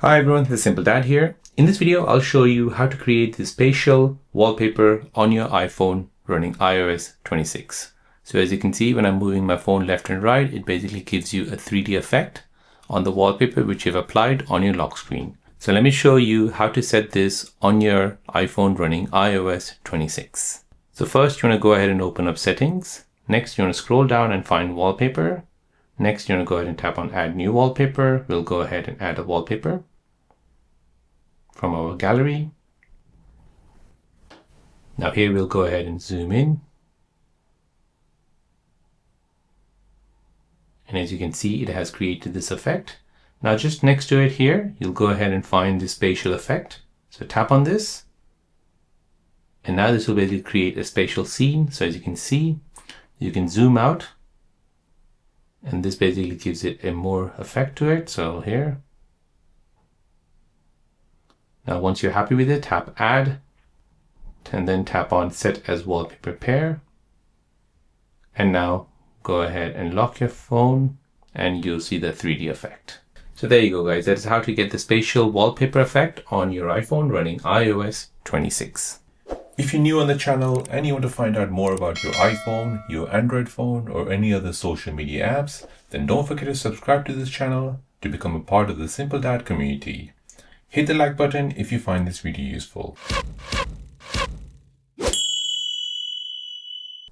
Hi everyone, this is Simple Dad here. In this video, I'll show you how to create the spatial wallpaper on your iPhone running iOS 26. So as you can see, when I'm moving my phone left and right, it basically gives you a 3D effect on the wallpaper which you've applied on your lock screen. So let me show you how to set this on your iPhone running iOS 26. So first you want to go ahead and open up settings. Next you want to scroll down and find wallpaper. Next, you want to go ahead and tap on add new wallpaper. We'll go ahead and add a wallpaper from our gallery. Now here we'll go ahead and zoom in. And as you can see, it has created this effect. Now just next to it here, you'll go ahead and find the spatial effect. So tap on this. And now this will basically create a spatial scene. So as you can see, you can zoom out. And this basically gives it a more effect to it. So here. Now once you're happy with it, tap add and then tap on set as wallpaper pair. And now go ahead and lock your phone and you'll see the 3D effect. So there you go guys, that's how to get the spatial wallpaper effect on your iPhone running iOS 26. If you're new on the channel and you want to find out more about your iPhone, your Android phone, or any other social media apps, then don't forget to subscribe to this channel to become a part of the Simple Dad community. Hit the like button if you find this video useful.